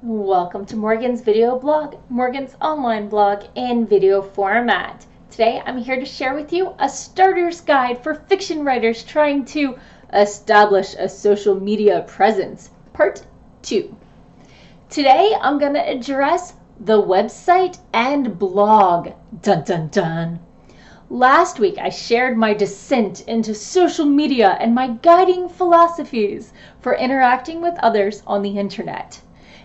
Welcome to Morgan's video blog, Morgan's online blog in video format. Today I'm here to share with you a starter's guide for fiction writers trying to establish a social media presence, part 2. Today I'm going to address the website and blog. Dun dun dun. Last week I shared my descent into social media and my guiding philosophies for interacting with others on the internet.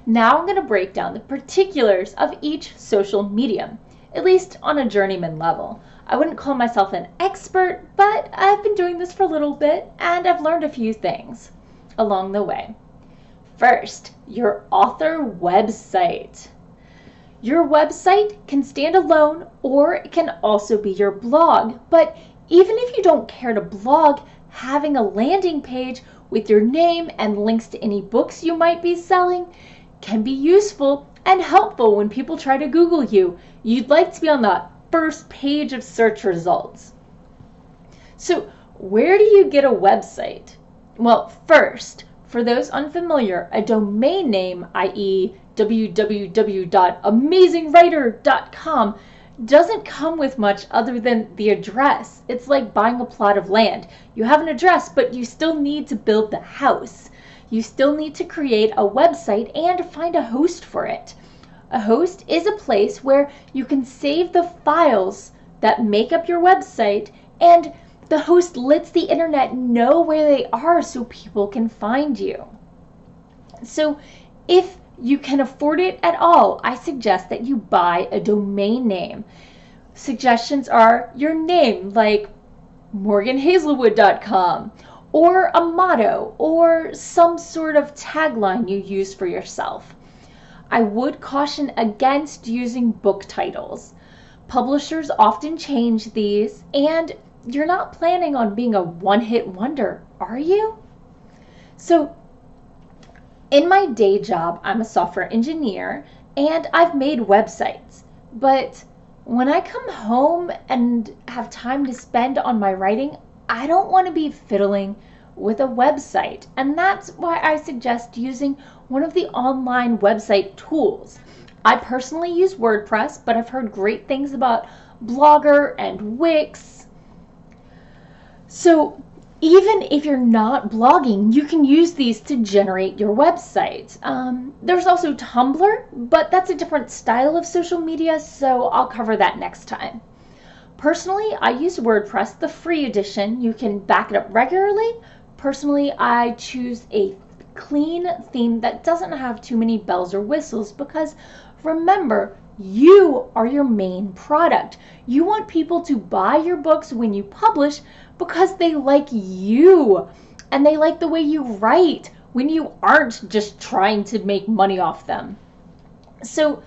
Now I'm going to break down the particulars of each social medium, at least on a journeyman level. I wouldn't call myself an expert, but I've been doing this for a little bit and I've learned a few things along the way. First, your author website. Your website can stand alone or it can also be your blog, but even if you don't care to blog, having a landing page with your name and links to any books you might be selling can be useful and helpful when people try to Google you. You'd like to be on the first page of search results. So where do you get a website? Well, first, for those unfamiliar, a domain name, i.e. www.amazingwriter.com, doesn't come with much other than the address. It's like buying a plot of land. You have an address, but you still need to build the house. You still need to create a website and find a host for it. A host is a place where you can save the files that make up your website, and the host lets the internet know where they are so people can find you. So if you can afford it at all, I suggest that you buy a domain name. Suggestions are your name, like morganhazelwood.com, or a motto, or some sort of tagline you use for yourself. I would caution against using book titles. Publishers often change these, and you're not planning on being a one-hit wonder, are you? So, in my day job, I'm a software engineer, and I've made websites. But when I come home and have time to spend on my writing, I don't want to be fiddling with a website. And that's why I suggest using one of the online website tools. I personally use WordPress, but I've heard great things about Blogger and Wix. So even if you're not blogging, you can use these to generate your website. There's also Tumblr, but that's a different style of social media, so I'll cover that next time. Personally, I use WordPress, the free edition. You can back it up regularly. Personally, I choose a clean theme that doesn't have too many bells or whistles because remember, you are your main product. You want people to buy your books when you publish because they like you and they like the way you write when you aren't just trying to make money off them. So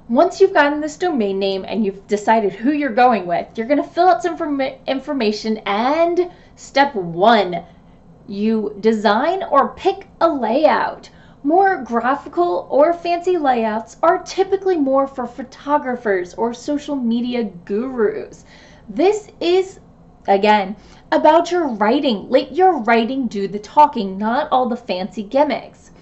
once you've gotten this domain name and you've decided who you're going with, you're going to fill out some information, and step 1, you design or pick a layout. More graphical or fancy layouts are typically more for photographers or social media gurus. This is, again, about your writing. Let your writing do the talking, not all the fancy gimmicks.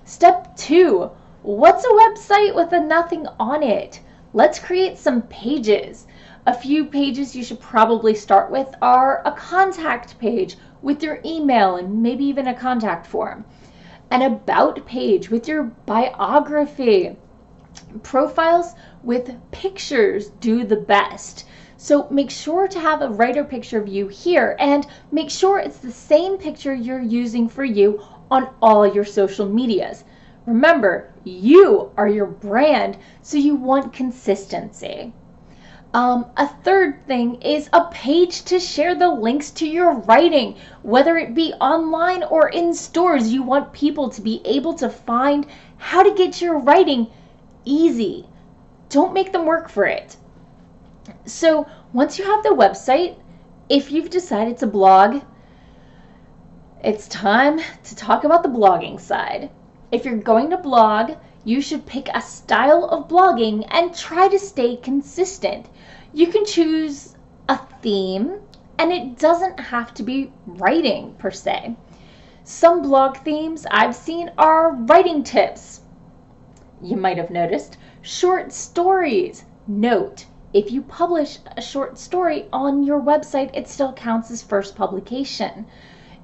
Step 2, what's a website with a nothing on it? Let's create some pages. A few pages you should probably start with are a contact page with your email and maybe even a contact form. An about page with your biography. Profiles with pictures do the best. So make sure to have a writer picture of you here, and make sure it's the same picture you're using for you on all your social medias. Remember, you are your brand, so you want consistency. A third thing is a page to share the links to your writing, whether it be online or in stores. You want people to be able to find how to get your writing easy. Don't make them work for it. So once you have the website, if you've decided to blog, it's time to talk about the blogging side. If you're going to blog, you should pick a style of blogging and try to stay consistent. You can choose a theme, and it doesn't have to be writing per se. Some blog themes I've seen are writing tips, you might have noticed, short stories. Note, if you publish a short story on your website, it still counts as first publication.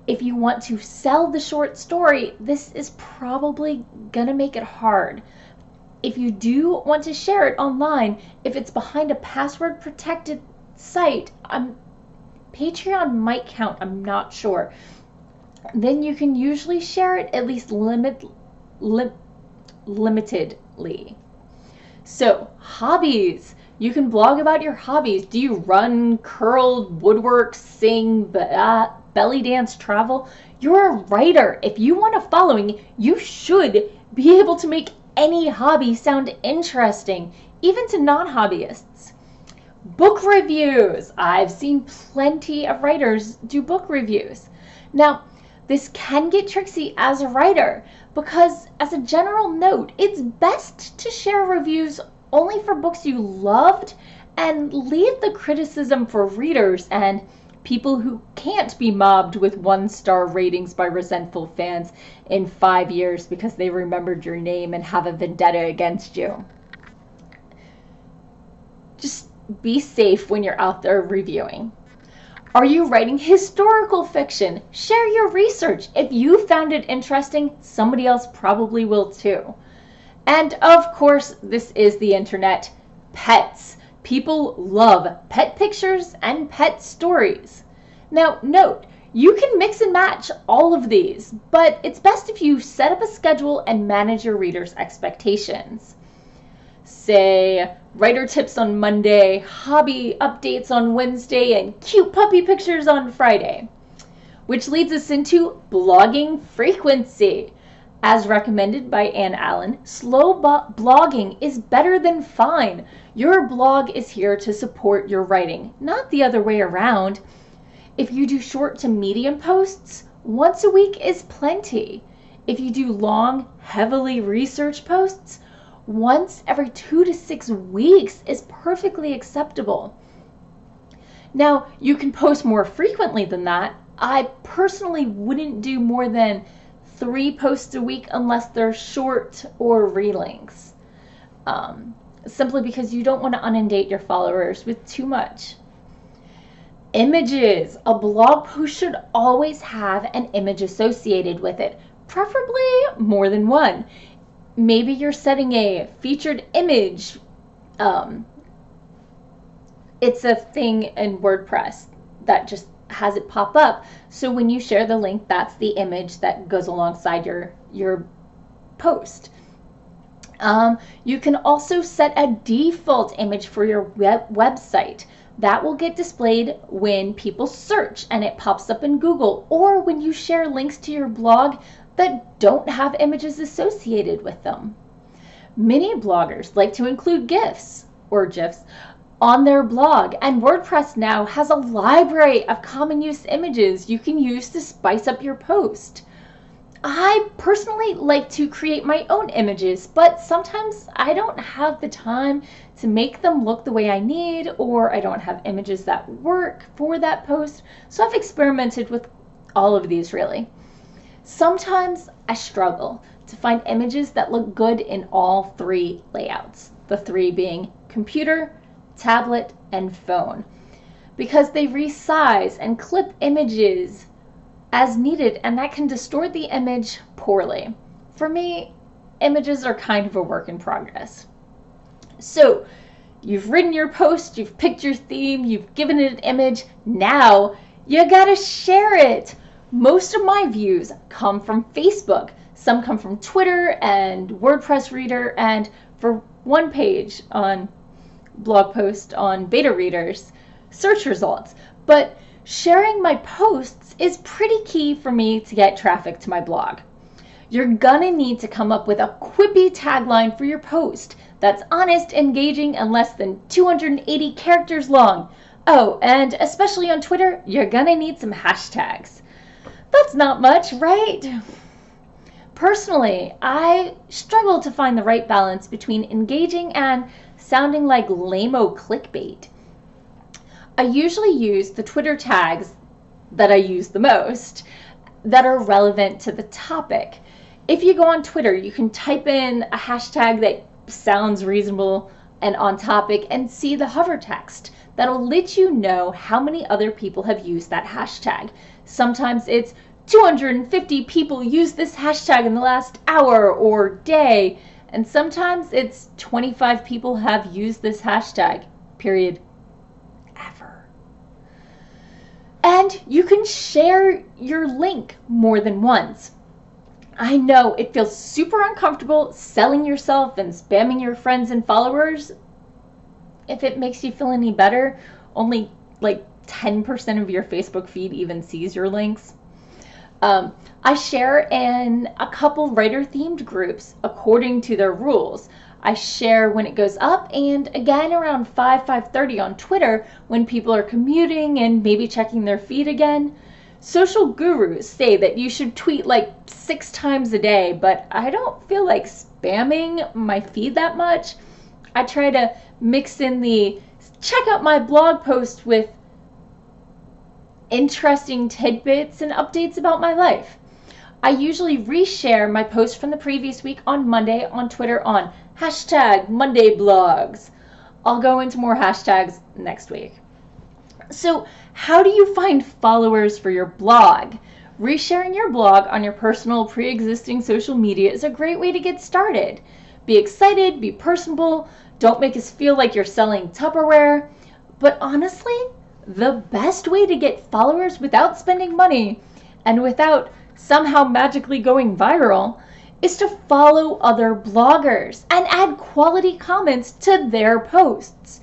If you want to sell the short story, this is probably gonna make it hard. If you do want to share it online, if it's behind a password protected site, Patreon might count, I'm not sure. Then you can usually share it at least limitedly. So, hobbies. You can blog about your hobbies. Do you run, curl, woodwork, sing, belly dance, travel? You're a writer. If you want a following, you should be able to make any hobby sound interesting, even to non-hobbyists. Book reviews. I've seen plenty of writers do book reviews. Now, this can get tricky as a writer because, as a general note, it's best to share reviews only for books you loved and leave the criticism for readers and people who can't be mobbed with 1-star ratings by resentful fans in 5 years because they remembered your name and have a vendetta against you. Just be safe when you're out there reviewing. Are you writing historical fiction? Share your research. If you found it interesting, somebody else probably will too. And of course, this is the internet. Pets. People love pet pictures and pet stories. Now, note, you can mix and match all of these, but it's best if you set up a schedule and manage your readers' expectations. Say, writer tips on Monday, hobby updates on Wednesday, and cute puppy pictures on Friday. Which leads us into blogging frequency. As recommended by Anne Allen, slow blogging is better than fine. Your blog is here to support your writing, not the other way around. If you do short to medium posts, once a week is plenty. If you do long, heavily researched posts, once every 2 to 6 weeks is perfectly acceptable. Now, you can post more frequently than that. I personally wouldn't do more than 3 posts a week unless they're short or relinks. Simply because you don't want to inundate your followers with too much. Images. A blog post should always have an image associated with it, preferably more than one. Maybe you're setting a featured image. It's a thing in WordPress that just has it pop up. So when you share the link, that's the image that goes alongside your post. You can also set a default image for your website. That will get displayed when people search and it pops up in Google, or when you share links to your blog that don't have images associated with them. Many bloggers like to include GIFs or GIFs on their blog, and WordPress now has a library of common use images you can use to spice up your post. I personally like to create my own images, but sometimes I don't have the time to make them look the way I need, or I don't have images that work for that post, so I've experimented with all of these really. Sometimes I struggle to find images that look good in all 3 layouts, the 3 being computer, tablet, and phone, because they resize and clip images as needed, and that can distort the image poorly. For me, images are kind of a work in progress. So, you've written your post, you've picked your theme, you've given it an image, now you gotta share it. Most of my views come from Facebook. Some come from Twitter and WordPress Reader, and for one page on blog post on beta readers, search results. But sharing my posts is pretty key for me to get traffic to my blog. You're gonna need to come up with a quippy tagline for your post that's honest, engaging, and less than 280 characters long. Oh, and especially on Twitter, you're gonna need some hashtags. That's not much, right? Personally, I struggle to find the right balance between engaging and sounding like lame-o clickbait. I usually use the Twitter tags that I use the most that are relevant to the topic. If you go on Twitter, you can type in a hashtag that sounds reasonable and on topic and see the hover text. That'll let you know how many other people have used that hashtag. Sometimes it's 250 people used this hashtag in the last hour or day, and sometimes it's 25 people have used this hashtag, period, ever. And you can share your link more than once. I know it feels super uncomfortable selling yourself and spamming your friends and followers. If it makes you feel any better, only like 10% of your Facebook feed even sees your links. I share in a couple writer-themed groups according to their rules. I share when it goes up and again around 5:30 on Twitter when people are commuting and maybe checking their feed again. Social gurus say that you should tweet like 6 times a day, but I don't feel like spamming my feed that much. I try to mix in the check out my blog post with interesting tidbits and updates about my life. I usually reshare my post from the previous week on Monday on Twitter on #MondayBlogs. I'll go into more hashtags next week. So how do you find followers for your blog? Resharing your blog on your personal pre-existing social media is a great way to get started. Be excited, be personable, don't make us feel like you're selling Tupperware. But honestly, the best way to get followers without spending money and without somehow magically going viral is to follow other bloggers and add quality comments to their posts.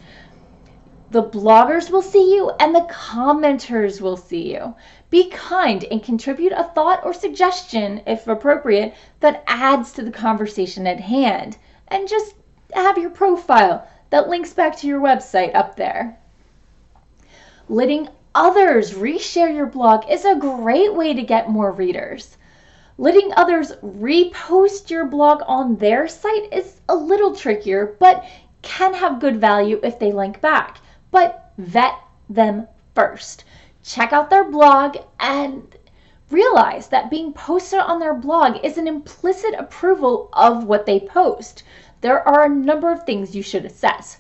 The bloggers will see you and the commenters will see you. Be kind and contribute a thought or suggestion, if appropriate, that adds to the conversation at hand. And just have your profile that links back to your website up there. Letting others reshare your blog is a great way to get more readers. Letting others repost your blog on their site is a little trickier, but can have good value if they link back. But vet them first. Check out their blog and realize that being posted on their blog is an implicit approval of what they post. There are a number of things you should assess: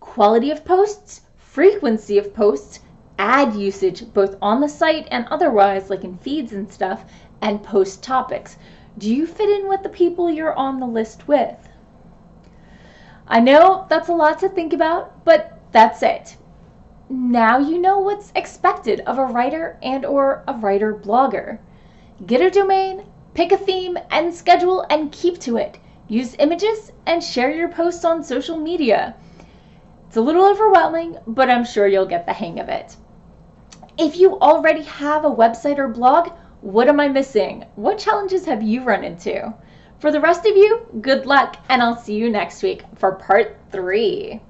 quality of posts, frequency of posts, ad usage both on the site and otherwise, like in feeds and stuff, and post topics. Do you fit in with the people you're on the list with? I know that's a lot to think about, but that's it. Now you know what's expected of a writer and/or a writer blogger. Get a domain, pick a theme, and schedule and keep to it. Use images and share your posts on social media. It's a little overwhelming, but I'm sure you'll get the hang of it. If you already have a website or blog, what am I missing? What challenges have you run into? For the rest of you, good luck, and I'll see you next week for part 3.